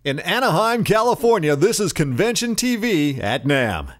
In Anaheim, California, this is Convention TV at NAMM.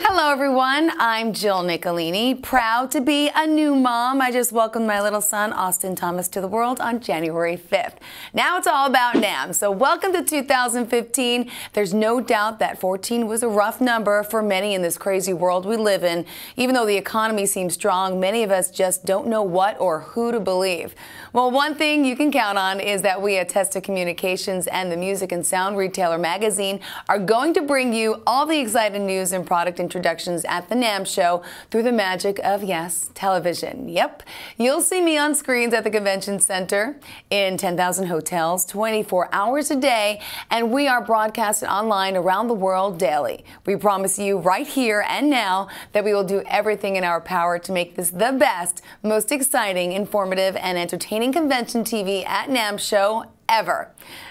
Hello everyone, I'm Jill Nicolini, proud to be a new mom. I just welcomed my little son, Austin Thomas, to the world on January 5th. Now it's all about NAMM, so welcome to 2015. There's no doubt that 14 was a rough number for many in this crazy world we live in. Even though the economy seems strong, many of us just don't know what or who to believe. Well, one thing you can count on is that we at Testa Communications and the Music and Sound Retailer magazine are going to bring you all the exciting news and product introductions at the NAMM show through the magic of, yes, television. Yep, you'll see me on screens at the convention center, in 10,000 hotels, 24 hours a day, and we are broadcasted online around the world daily. We promise you right here and now that we will do everything in our power to make this the best, most exciting, informative, and entertaining convention TV at NAMM show ever.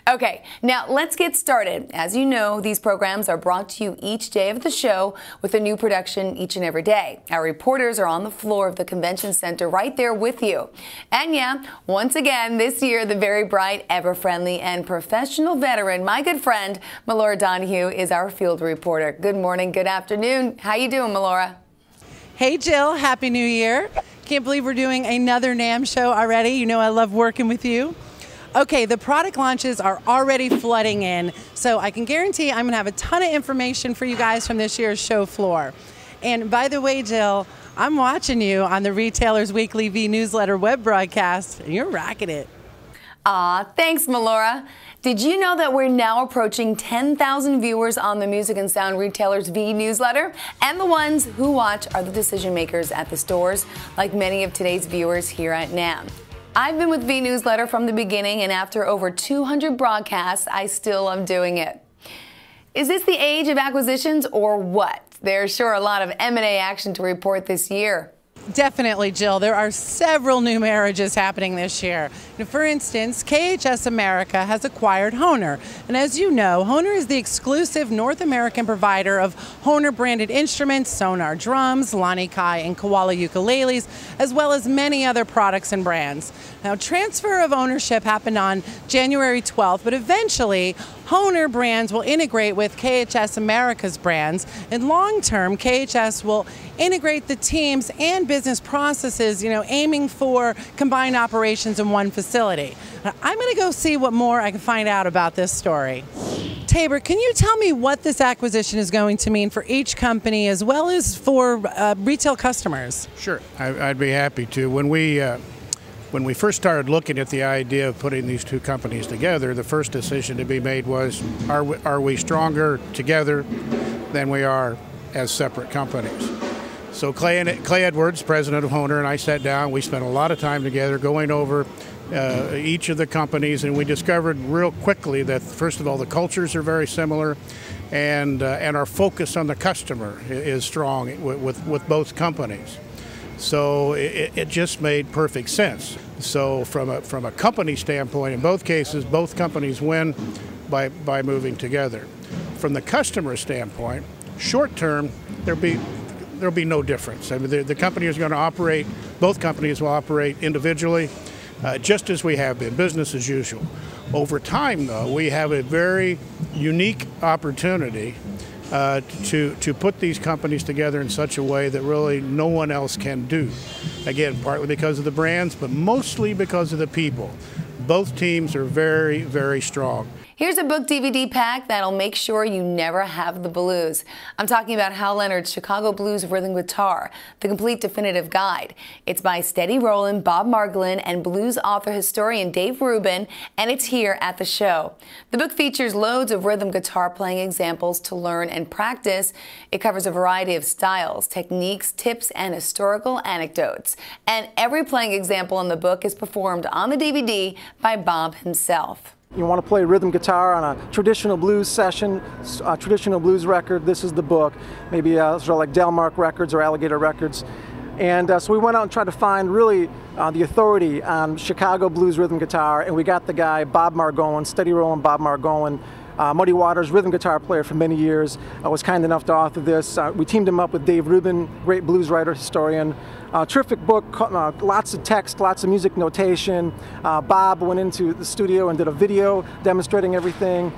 Okay, now let's get started. As you know, these programs are brought to you each day of the show with a new production each and every day. Our reporters are on the floor of the convention center right there with you. And yeah, once again, this year, the very bright, ever-friendly, and professional veteran, my good friend, Melora Donahue, is our field reporter. Good morning, good afternoon. How you doing, Melora? Hey, Jill. Happy New Year. Can't believe we're doing another NAMM show already. You know I love working with you. Okay, the product launches are already flooding in, so I can guarantee I'm going to have a ton of information for you guys from this year's show floor. And by the way, Jill, I'm watching you on the Retailer's Weekly V newsletter web broadcast, and you're rocking it. Aw, thanks, Melora. Did you know that we're now approaching 10,000 viewers on the Music and Sound Retailer's V newsletter? And the ones who watch are the decision makers at the stores, like many of today's viewers here at NAMM. I've been with V Newsletter from the beginning, and after over 200 broadcasts, I still love doing it. Is this the age of acquisitions or what? There's sure a lot of M&A action to report this year. Definitely, Jill. There are several new marriages happening this year. For instance, KHS America has acquired Hohner. And as you know, Hohner is the exclusive North American provider of Hohner-branded instruments, Sonar drums, Lani Kai and Koala ukuleles, as well as many other products and brands. Now, transfer of ownership happened on January 12th, but eventually, Hohner brands will integrate with KHS America's brands, and long-term, KHS will integrate the teams and business processes, aiming for combined operations in one facility. Now, I'm going to go see what more I can find out about this story. Tabor, can you tell me what this acquisition is going to mean for each company as well as for retail customers? Sure, I'd be happy to. When we first started looking at the idea of putting these two companies together, the first decision to be made was, are we stronger together than we are as separate companies? So Clay Edwards, president of Hohner, and I sat down. We spent a lot of time together going over each of the companies, and we discovered real quickly that, first of all, the cultures are very similar, and our focus on the customer is strong with both companies. So it just made perfect sense. So from a company standpoint, in both cases, both companies win by moving together. From the customer standpoint, short term, there'll be no difference. I mean, the company is going to operate. Both companies will operate individually, just as we have been, business as usual. Over time, though, we have a very unique opportunity to put these companies together in such a way that really no one else can do. Again, partly because of the brands, but mostly because of the people. Both teams are very, very strong. Here's a book DVD pack that'll make sure you never have the blues. I'm talking about Hal Leonard's Chicago Blues Rhythm Guitar, the complete definitive guide. It's by Steady Rollin', Bob Margolin, and blues author historian Dave Rubin, and it's here at the show. The book features loads of rhythm guitar playing examples to learn and practice. It covers a variety of styles, techniques, tips, and historical anecdotes. And every playing example in the book is performed on the DVD by Bob himself. You want to play rhythm guitar on a traditional blues session, a traditional blues record, this is the book. Maybe sort of like Delmark Records or Alligator Records. And so we went out and tried to find really the authority on Chicago blues rhythm guitar, and we got the guy Bob Margolin, Steady Rollin' Bob Margolin, Muddy Waters, rhythm guitar player for many years, was kind enough to author this. We teamed him up with Dave Rubin, great blues writer, historian. Terrific book, lots of text, lots of music notation. Bob went into the studio and did a video demonstrating everything.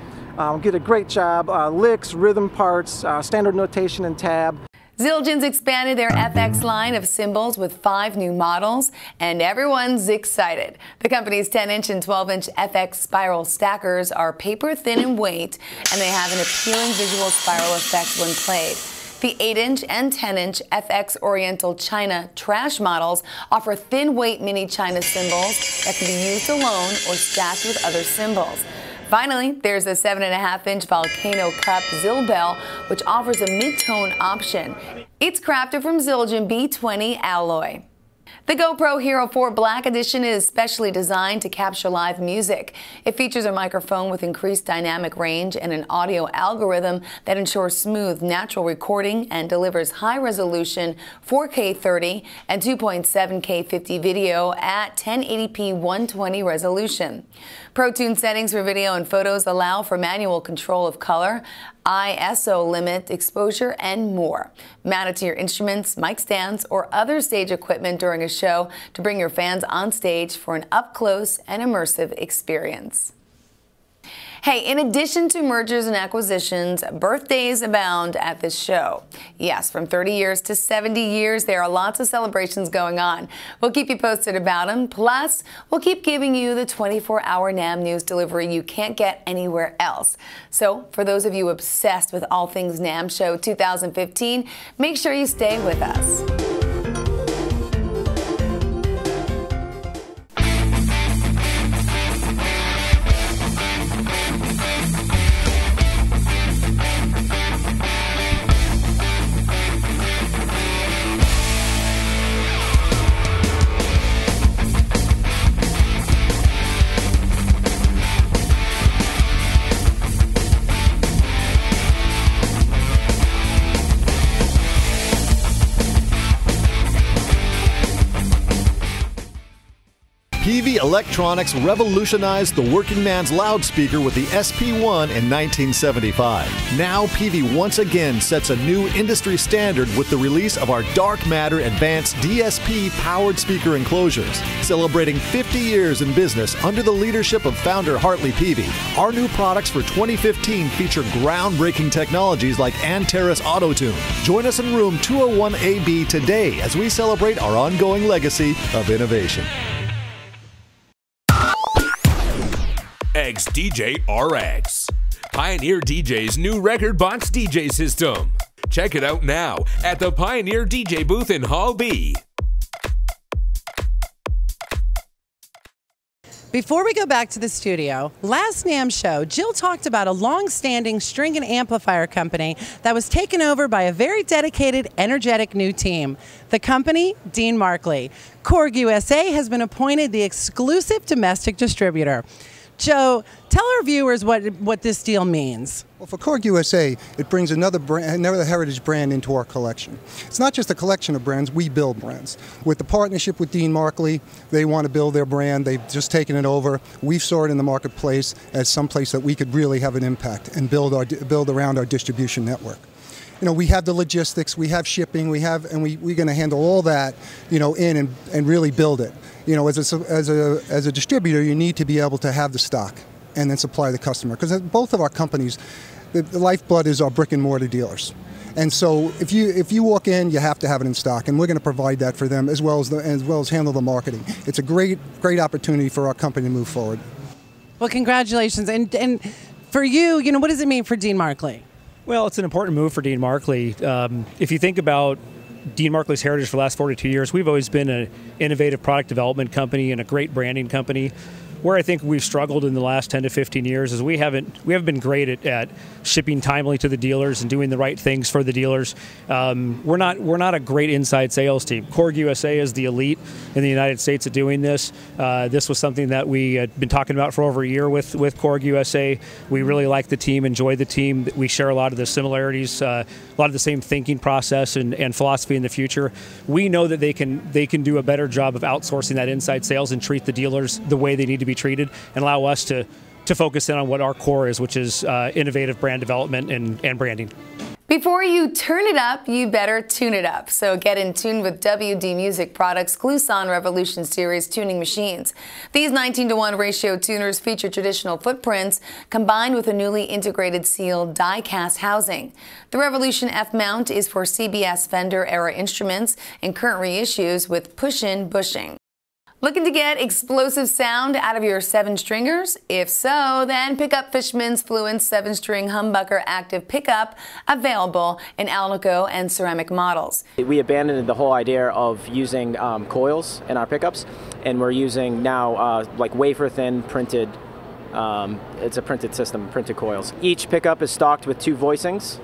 Did a great job. Licks, rhythm parts, standard notation and tab. Zildjian's expanded their FX line of cymbals with 5 new models, and everyone's excited. The company's 10-inch and 12-inch FX spiral stackers are paper-thin in weight, and they have an appealing visual spiral effect when played. The 8-inch and 10-inch FX Oriental China trash models offer thin-weight mini China cymbals that can be used alone or stacked with other cymbals. Finally, there's a 7.5-inch Volcano Cup Zil Bell, which offers a mid-tone option. It's crafted from Zildjian B20 alloy. The GoPro Hero 4 Black Edition is specially designed to capture live music. It features a microphone with increased dynamic range and an audio algorithm that ensures smooth, natural recording and delivers high-resolution 4K 30 and 2.7K 50 video at 1080p 120 resolution. ProTune settings for video and photos allow for manual control of color, ISO limit, exposure, and more. Mount it to your instruments, mic stands, or other stage equipment during a show to bring your fans on stage for an up-close and immersive experience. Hey, in addition to mergers and acquisitions, birthdays abound at this show. Yes, from 30 years to 70 years, there are lots of celebrations going on. We'll keep you posted about them. Plus, we'll keep giving you the 24-hour NAMM news delivery you can't get anywhere else. So, for those of you obsessed with all things NAMM Show 2015, make sure you stay with us. PV Electronics revolutionized the working man's loudspeaker with the SP1 in 1975. Now PV once again sets a new industry standard with the release of our Dark Matter Advanced DSP powered speaker enclosures. Celebrating 50 years in business under the leadership of founder Hartley Peavy, our new products for 2015 feature groundbreaking technologies like Antares Auto-Tune. Join us in room 201AB today as we celebrate our ongoing legacy of innovation. DJ RX, Pioneer DJ's new record box DJ system. Check it out now at the Pioneer DJ booth in Hall B. Before we go back to the studio, last NAMM show, Jill talked about a long-standing string and amplifier company that was taken over by a very dedicated, energetic new team. The company, Dean Markley. Korg USA has been appointed the exclusive domestic distributor. Joe, tell our viewers what this deal means. Well, for Korg USA, it brings another heritage brand into our collection. It's not just a collection of brands, we build brands. With the partnership with Dean Markley, they want to build their brand. They've just taken it over. We've saw it in the marketplace as someplace that we could really have an impact and build around our distribution network. You know, we have the logistics, we have shipping, we're going to handle all that, you know, and really build it. You know, as a distributor, you need to be able to have the stock and then supply the customer. Because both of our companies, the lifeblood is our brick and mortar dealers. And so if you walk in, you have to have it in stock, and we're going to provide that for them as well as handle the marketing. It's a great opportunity for our company to move forward. Well, congratulations. And for you, you know, what does it mean for Dean Markley? Well, it's an important move for Dean Markley. If you think about Dean Markley's heritage for the last 42 years, we've always been an innovative product development company and a great branding company. Where I think we've struggled in the last 10 to 15 years is we haven't been great at shipping timely to the dealers and doing the right things for the dealers. We're not a great inside sales team. Korg USA is the elite in the United States at doing this. This was something that we had been talking about for over a year with Korg USA. We really like the team, enjoy the team. We share a lot of the similarities, a lot of the same thinking process and philosophy in the future. We know that they can do a better job of outsourcing that inside sales and treat the dealers the way they need to be treated and allow us to to focus in on what our core is, which is innovative brand development and branding. Before you turn it up, you better tune it up. So get in tune with WD Music Products' Gluson Revolution Series tuning machines. These 19:1 ratio tuners feature traditional footprints combined with a newly integrated sealed die-cast housing. The Revolution F mount is for CBS Fender era instruments and current reissues with push-in bushing. Looking to get explosive sound out of your 7-stringers? If so, then pick up Fishman's Fluence 7-string humbucker active pickup, available in Alnico and ceramic models. We abandoned the whole idea of using coils in our pickups, and we're using now like wafer-thin printed. It's a printed system, printed coils. Each pickup is stocked with 2 voicings,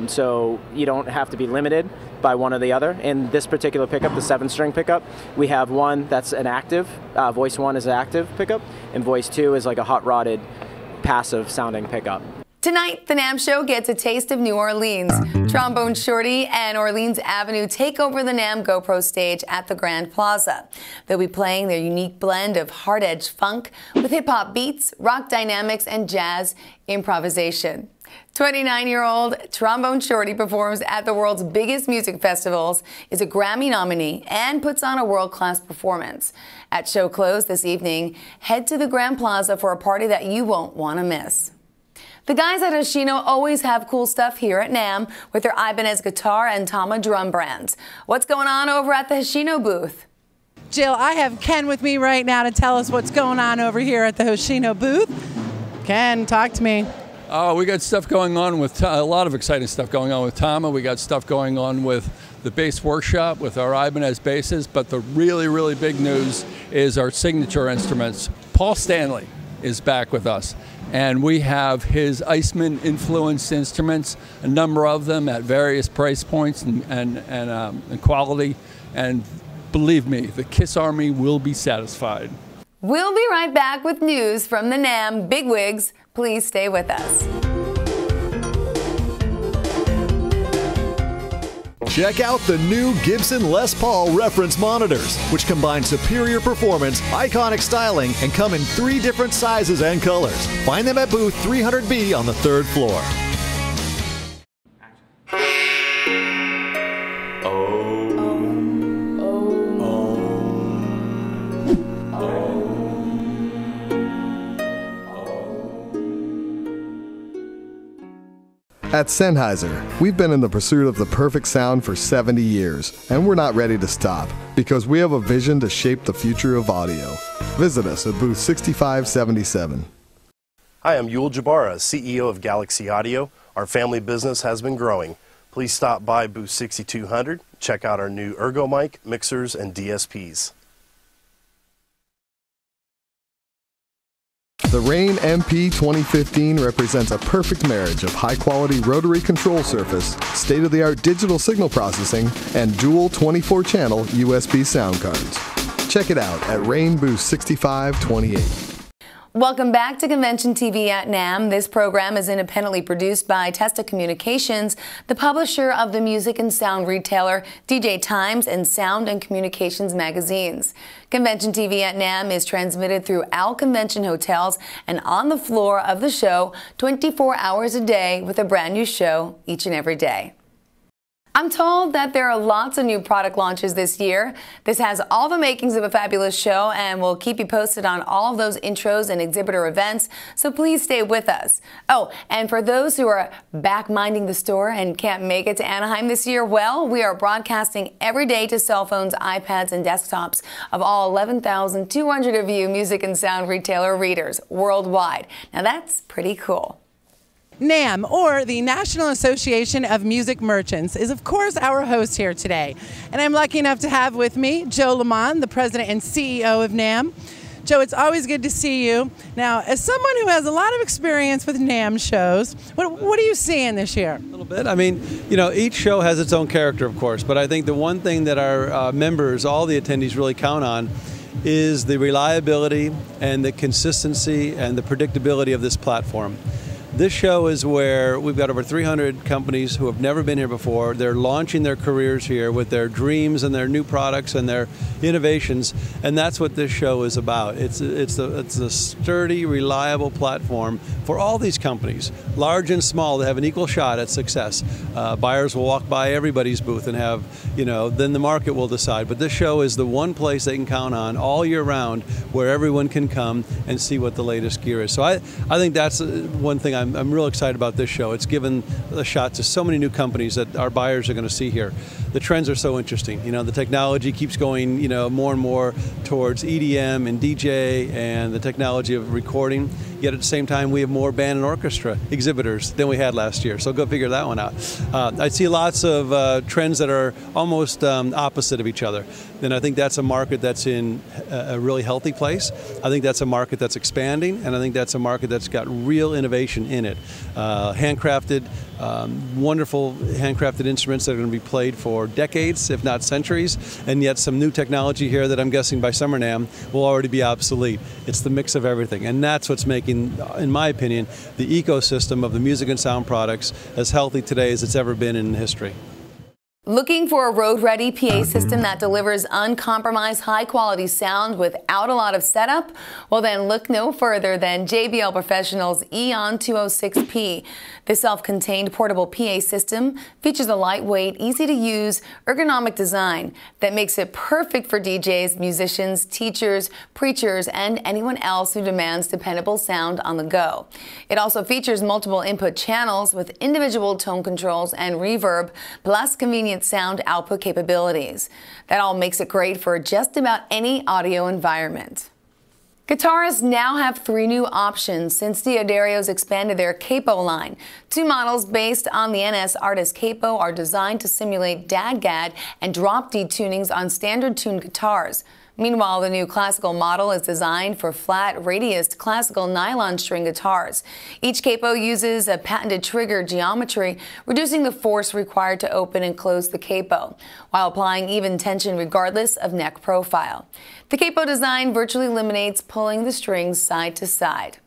so you don't have to be limited by one or the other. In this particular pickup, the 7-string pickup, we have one that's an active, voice 1 is an active pickup, and voice 2 is like a hot-rodded, passive sounding pickup. Tonight, the NAMM show gets a taste of New Orleans. Trombone Shorty and Orleans Avenue take over the NAMM GoPro stage at the Grand Plaza. They'll be playing their unique blend of hard-edge funk with hip-hop beats, rock dynamics, and jazz improvisation. 29-year-old Trombone Shorty performs at the world's biggest music festivals, is a Grammy nominee, and puts on a world-class performance. At show close this evening, head to the Grand Plaza for a party that you won't want to miss. The guys at Hoshino always have cool stuff here at NAMM with their Ibanez guitar and Tama drum brands. What's going on over at the Hoshino booth? Jill, I have Ken with me right now to tell us what's going on over here at the Hoshino booth. Ken, talk to me. Oh, we got stuff going on with a lot of exciting stuff going on with Tama. We got stuff going on with the bass workshop with our Ibanez basses, but the really, really big news is our signature instruments. Paul Stanley is back with us, and we have his Iceman influenced instruments, a number of them at various price points and quality, and believe me, the KISS Army will be satisfied. We'll be right back with news from the NAMM bigwigs. Please stay with us. Check out the new Gibson Les Paul reference monitors, which combine superior performance, iconic styling, and come in 3 different sizes and colors. Find them at booth 300B on the 3rd floor. At Sennheiser, we've been in the pursuit of the perfect sound for 70 years, and we're not ready to stop, because we have a vision to shape the future of audio. Visit us at booth 6577. Hi, I'm Yul Jabara, CEO of Galaxy Audio. Our family business has been growing. Please stop by booth 6200, check out our new Ergo mic, mixers, and DSPs. The Rane MP 2015 represents a perfect marriage of high-quality rotary control surface, state-of-the-art digital signal processing, and dual 24-channel USB sound cards. Check it out at Rane booth 6528. Welcome back to Convention TV at NAMM. This program is independently produced by Testa Communications, the publisher of the music and sound retailer DJ Times and Sound and Communications magazines. Convention TV at NAMM is transmitted through Owl Convention hotels and on the floor of the show 24 hours a day with a brand new show each and every day. I'm told that there are lots of new product launches this year. This has all the makings of a fabulous show, and we'll keep you posted on all of those intros and exhibitor events, so please stay with us. Oh, and for those who are back minding the store and can't make it to Anaheim this year, well, we are broadcasting every day to cell phones, iPads, and desktops of all 11,200 of you music and sound retailer readers worldwide. Now that's pretty cool. NAMM, or the National Association of Music Merchants, is of course our host here today. And I'm lucky enough to have with me Joe Lamond, the president and CEO of NAMM. Joe, it's always good to see you. Now, as someone who has a lot of experience with NAMM shows, what are you seeing this year? A little bit. I mean, you know, each show has its own character, of course, but I think the one thing that our members, all the attendees really count on is the reliability and the consistency and the predictability of this platform. This show is where we've got over 300 companies who have never been here before. They're launching their careers here with their dreams and their new products and their innovations, and that's what this show is about. It's a sturdy, reliable platform for all these companies, large and small, to have an equal shot at success. Buyers will walk by everybody's booth and have, then the market will decide. But this show is the one place they can count on all year round where everyone can come and see what the latest gear is. So I think that's one thing I'm real excited about this show. It's given a shot to so many new companies that our buyers are going to see here. The trends are so interesting. The technology keeps going, more and more towards EDM and DJ and the technology of recording. Yet at the same time, we have more band and orchestra exhibitors than we had last year. So go figure that one out. I see lots of trends that are almost opposite of each other. Then I think that's a market that's in a really healthy place. I think that's a market that's expanding, and I think that's a market that's got real innovation in it. Handcrafted, wonderful handcrafted instruments that are going to be played for decades, if not centuries, and yet some new technology here that I'm guessing by Summer NAMM will already be obsolete. It's the mix of everything, and that's what's making, in my opinion, the ecosystem of the music and sound products as healthy today as it's ever been in history. Looking for a road-ready PA system that delivers uncompromised high-quality sound without a lot of setup? Well, then look no further than JBL Professional's Eon 206P. This self-contained portable PA system features a lightweight, easy-to-use, ergonomic design that makes it perfect for DJs, musicians, teachers, preachers, and anyone else who demands dependable sound on the go. It also features multiple input channels with individual tone controls and reverb, plus convenient sound output capabilities. That all makes it great for just about any audio environment. Guitarists now have 3 new options since Diodario's expanded their capo line. 2 models based on the NS Artist capo are designed to simulate DAD-GAD and drop D tunings on standard tuned guitars. Meanwhile, the new classical model is designed for flat, radiused classical nylon string guitars. Each capo uses a patented trigger geometry, reducing the force required to open and close the capo, while applying even tension regardless of neck profile. The capo design virtually eliminates pulling the strings side to side.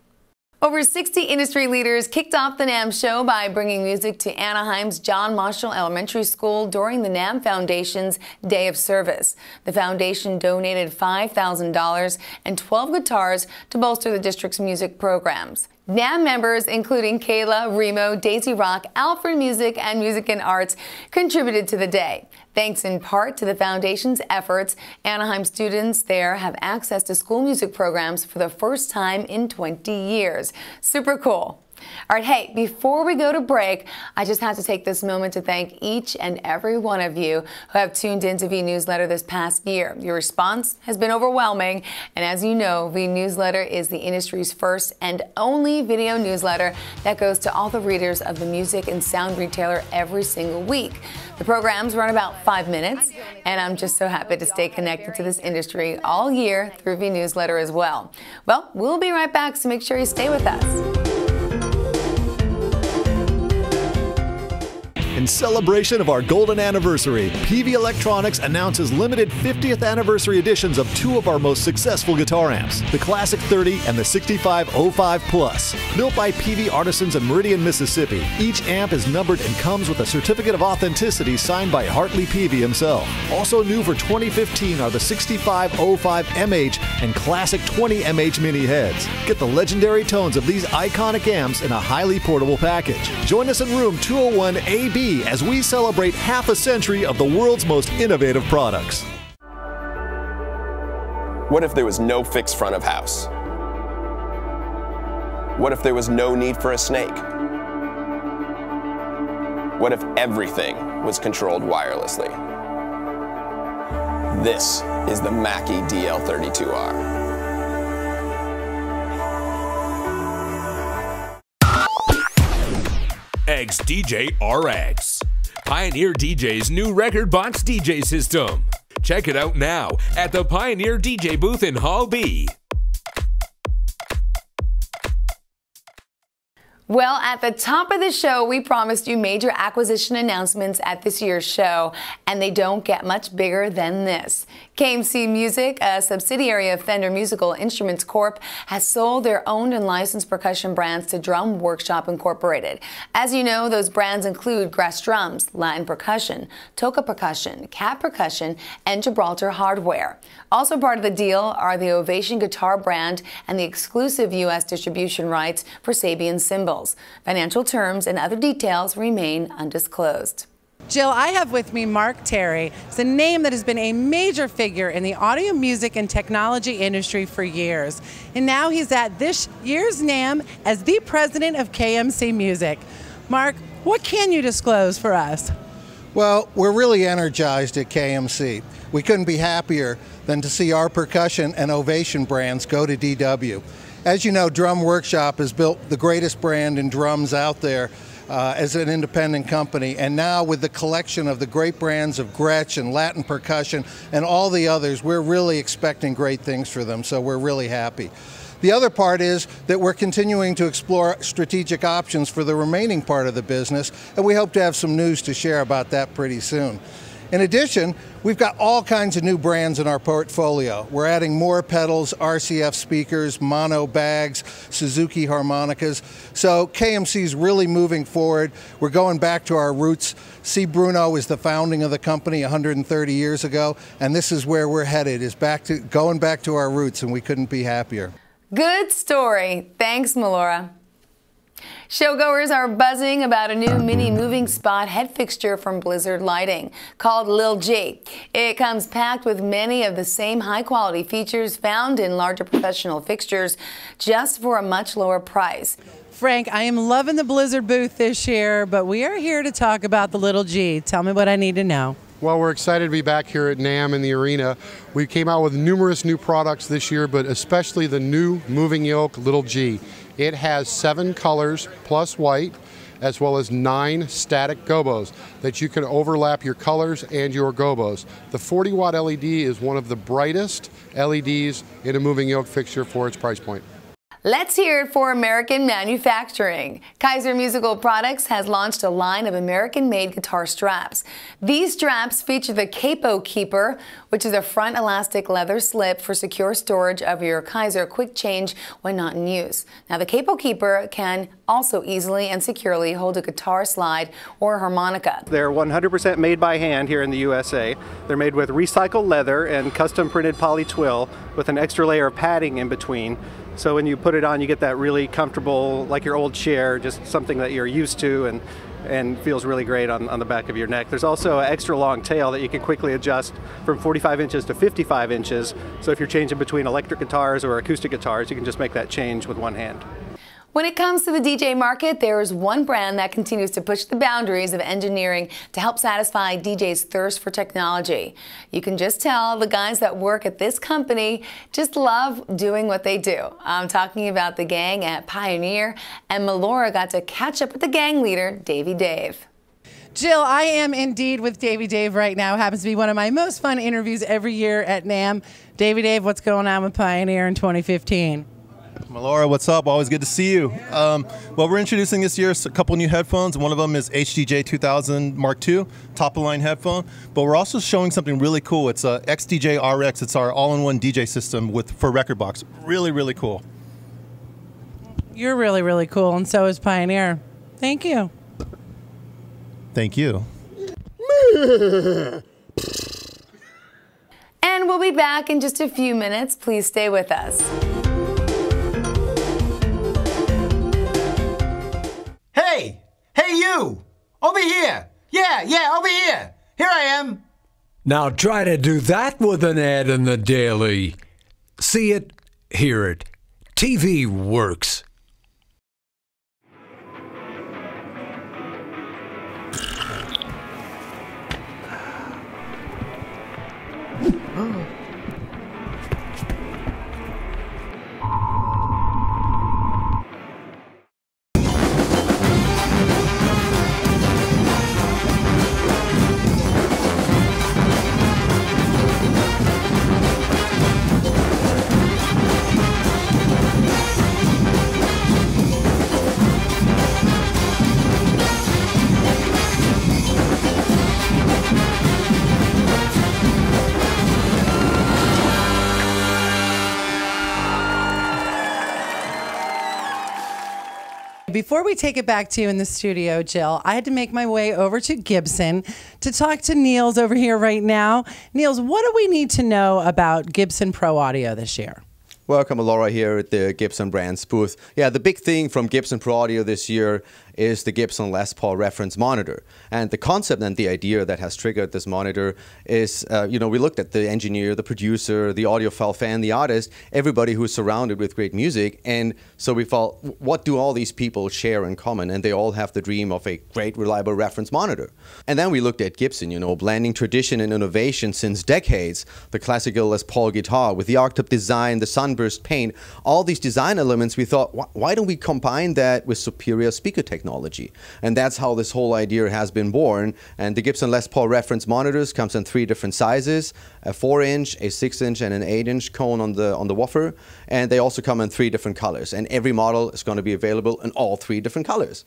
Over 60 industry leaders kicked off the NAMM show by bringing music to Anaheim's John Marshall Elementary School during the NAMM Foundation's Day of Service. The foundation donated $5,000 and 12 guitars to bolster the district's music programs. NAMM members, including Kayla, Remo, Daisy Rock, Alfred Music, and Music and Arts, contributed to the day. Thanks in part to the foundation's efforts, Anaheim students there have access to school music programs for the first time in 20 years. Super cool. All right, hey, before we go to break, I just have to take this moment to thank each and every one of you who have tuned into V-Newsletter this past year. Your response has been overwhelming, and as you know, V-Newsletter is the industry's first and only video newsletter that goes to all the readers of the music and sound retailer every single week. The programs run about 5 minutes, and I'm just so happy to stay connected to this industry all year through V-Newsletter as well. Well, we'll be right back, so make sure you stay with us. In celebration of our golden anniversary, PV Electronics announces limited 50th anniversary editions of 2 of our most successful guitar amps, the Classic 30 and the 6505 Plus. Built by PV artisans in Meridian, Mississippi, each amp is numbered and comes with a certificate of authenticity signed by Hartley PV himself. Also new for 2015 are the 6505 MH and Classic 20 MH mini heads. Get the legendary tones of these iconic amps in a highly portable package. Join us in room 201 AB as we celebrate half a century of the world's most innovative products. What if there was no fixed front of house? What if there was no need for a snake? What if everything was controlled wirelessly? This is the Mackie DL32R. XDJ RX, Pioneer DJ's new record box DJ system. Check it out now at the Pioneer DJ booth in Hall B. Well, at the top of the show, we promised you major acquisition announcements at this year's show, and they don't get much bigger than this. KMC Music, a subsidiary of Fender Musical Instruments Corp., has sold their owned and licensed percussion brands to Drum Workshop Incorporated. As you know, those brands include Grass Drums, Latin Percussion, Toca Percussion, Cat Percussion, and Gibraltar Hardware. Also part of the deal are the Ovation Guitar brand and the exclusive U.S. distribution rights for Sabian cymbals. Financial terms and other details remain undisclosed. Jill, I have with me Mark Terry. It's a name that has been a major figure in the audio, music, and technology industry for years. And now he's at this year's NAMM as the president of KMC Music. Mark, what can you disclose for us? Well, we're really energized at KMC. We couldn't be happier than to see our percussion and Ovation brands go to DW. As you know, Drum Workshop has built the greatest brand in drums out there as an independent company, and now with the collection of the great brands of Gretsch and Latin Percussion and all the others, we're really expecting great things for them, so we're really happy. The other part is that we're continuing to explore strategic options for the remaining part of the business, and we hope to have some news to share about that pretty soon. In addition, we've got all kinds of new brands in our portfolio. We're adding more pedals, RCF speakers, mono bags, Suzuki harmonicas. So KMC is really moving forward. We're going back to our roots. C. Bruno is the founding of the company 130 years ago, and this is where we're headed, is going back to our roots, and we couldn't be happier. Good story. Thanks, Melora. Showgoers are buzzing about a new mini moving spot head fixture from Blizzard Lighting called Lil G. It comes packed with many of the same high-quality features found in larger professional fixtures, just for a much lower price. Frank, I am loving the Blizzard booth this year, but we are here to talk about the Little G. Tell me what I need to know. Well, we're excited to be back here at NAMM in the arena. We came out with numerous new products this year, but especially the new moving yoke Little G. It has 7 colors plus white, as well as 9 static gobos that you can overlap your colors and your gobos. The 40-watt LED is one of the brightest LEDs in a moving yoke fixture for its price point. Let's hear it for American manufacturing. Kaiser Musical Products has launched a line of American-made guitar straps. These straps feature the Capo Keeper, which is a front elastic leather slip for secure storage of your Kaiser quick change when not in use. Now, the Capo Keeper can also easily and securely hold a guitar slide or harmonica. They're 100% made by hand here in the USA. They're made with recycled leather and custom printed poly twill with an extra layer of padding in between. So when you put it on, you get that really comfortable, like your old chair, just something that you're used to and feels really great on the back of your neck. There's also an extra long tail that you can quickly adjust from 45 inches to 55 inches. So if you're changing between electric guitars or acoustic guitars, you can just make that change with one hand. When it comes to the DJ market, there is one brand that continues to push the boundaries of engineering to help satisfy DJs' thirst for technology. You can just tell the guys that work at this company just love doing what they do. I'm talking about the gang at Pioneer, and Melora got to catch up with the gang leader, Davey Dave. Jill, I am indeed with Davey Dave right now. Happens to be one of my most fun interviews every year at NAMM. Davey Dave, what's going on with Pioneer in 2015? Melora, what's up? Always good to see you. Well, we're introducing this year a couple new headphones. One of them is HDJ 2000 Mark II, top-of-line headphone. But we're also showing something really cool. It's a XDJ RX. It's our all-in-one DJ system for record box. Really, really cool. You're really, really cool, and so is Pioneer. Thank you. Thank you. And we'll be back in just a few minutes. Please stay with us. Hey! Hey, you! Over here! Yeah, over here! Here I am! Now try to do that with an ad in the Daily. See it, hear it. TV works. before we take it back to you in the studio, Jill, I had to make my way over to Gibson to talk to Niels over here right now. Niels, what do we need to know about Gibson Pro Audio this year? Welcome, Laura, here at the Gibson Brands booth. Yeah, the big thing from Gibson Pro Audio this year is the Gibson Les Paul reference monitor. And the concept and the idea that has triggered this monitor is, we looked at the engineer, the producer, the audiophile fan, the artist, everybody who's surrounded with great music. And so we thought, what do all these people share in common? And they all have the dream of a great, reliable reference monitor. And then we looked at Gibson, blending tradition and innovation since decades. The classical Les Paul guitar with the arctop design, the sunburst paint, all these design elements, we thought, why don't we combine that with superior speaker technology? And that's how this whole idea has been born. And the Gibson Les Paul reference monitors comes in 3 different sizes, a 4-inch, a 6-inch, and an 8-inch cone on the woofer. And they also come in 3 different colors. And every model is going to be available in all 3 different colors.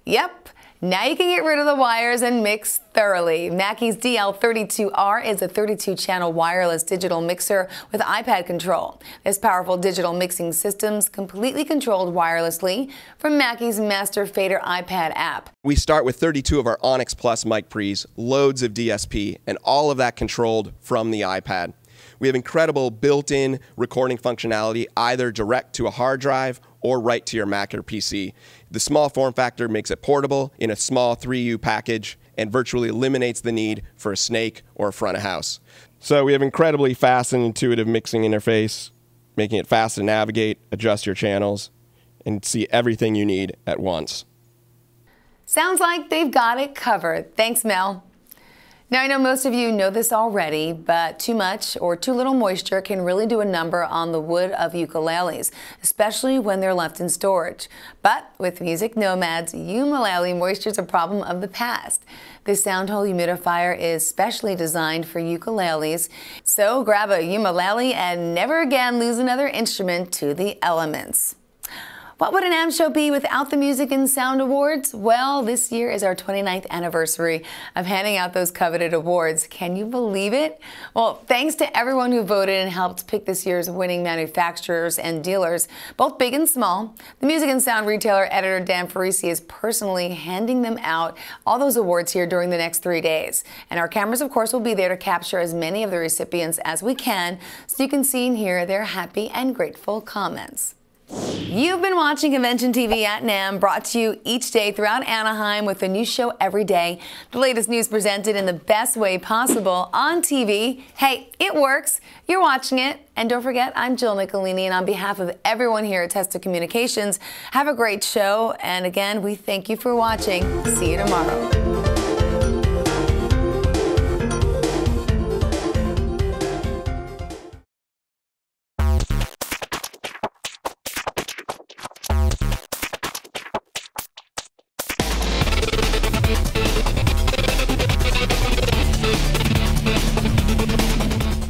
Yep. Now you can get rid of the wires and mix thoroughly. Mackey's DL32R is a 32-channel wireless digital mixer with iPad control. This powerful digital mixing system is completely controlled wirelessly from Mackey's Master Fader iPad app. We start with 32 of our Onyx Plus mic pre's, loads of DSP, and all of that controlled from the iPad. We have incredible built-in recording functionality, either direct to a hard drive or right to your Mac or PC. The small form factor makes it portable in a small 3U package and virtually eliminates the need for a snake or a front of house. So we have incredibly fast and intuitive mixing interface, making it fast to navigate, adjust your channels, and see everything you need at once. Sounds like they've got it covered. Thanks, Mel. Now, I know most of you know this already, but too much or too little moisture can really do a number on the wood of ukuleles, especially when they're left in storage. But with Music Nomad's ukulele, moisture is a problem of the past. This sound hole humidifier is specially designed for ukuleles, so grab a ukulele and never again lose another instrument to the elements. What would an NAMM show be without the Music and Sound Awards? Well, this year is our 29th anniversary of handing out those coveted awards. Can you believe it? Well, thanks to everyone who voted and helped pick this year's winning manufacturers and dealers, both big and small. The Music and Sound retailer editor Dan Farisi is personally handing them out, all those awards here during the next 3 days. And our cameras, of course, will be there to capture as many of the recipients as we can, so you can see and hear their happy and grateful comments. You've been watching Convention TV at NAMM, brought to you each day throughout Anaheim with a new show every day. The latest news presented in the best way possible on TV. Hey, it works. You're watching it. And don't forget, I'm Jill Nicolini, and on behalf of everyone here at Testa Communications, have a great show. And again, we thank you for watching. See you tomorrow.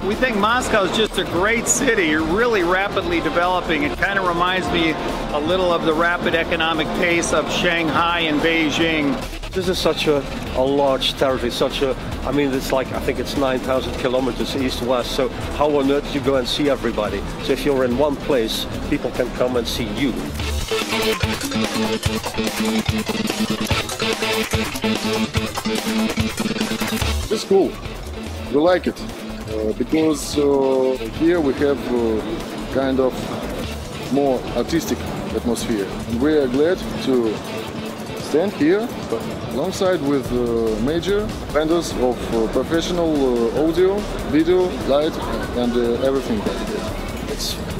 We think Moscow is just a great city, really rapidly developing. It kind of reminds me a little of the rapid economic pace of Shanghai and Beijing. This is such a large territory, I mean, it's like, I think it's 9,000 kilometers east-west, so how on earth do you go and see everybody? So if you're in one place, people can come and see you. It's cool. We like it. Because here we have kind of more artistic atmosphere. And we are glad to stand here alongside with major vendors of professional audio, video, light, and everything.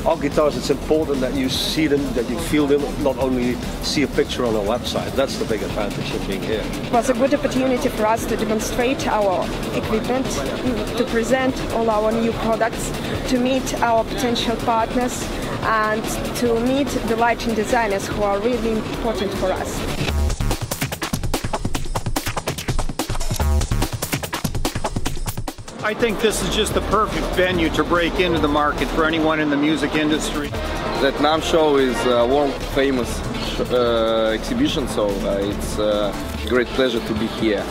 Our guitars, it's important that you see them, that you feel them, not only see a picture on our website. That's the big advantage of being here. It was a good opportunity for us to demonstrate our equipment, to present all our new products, to meet our potential partners, and to meet the lighting designers who are really important for us. I think this is just the perfect venue to break into the market for anyone in the music industry. That NAMM show is a world famous exhibition, so it's a great pleasure to be here.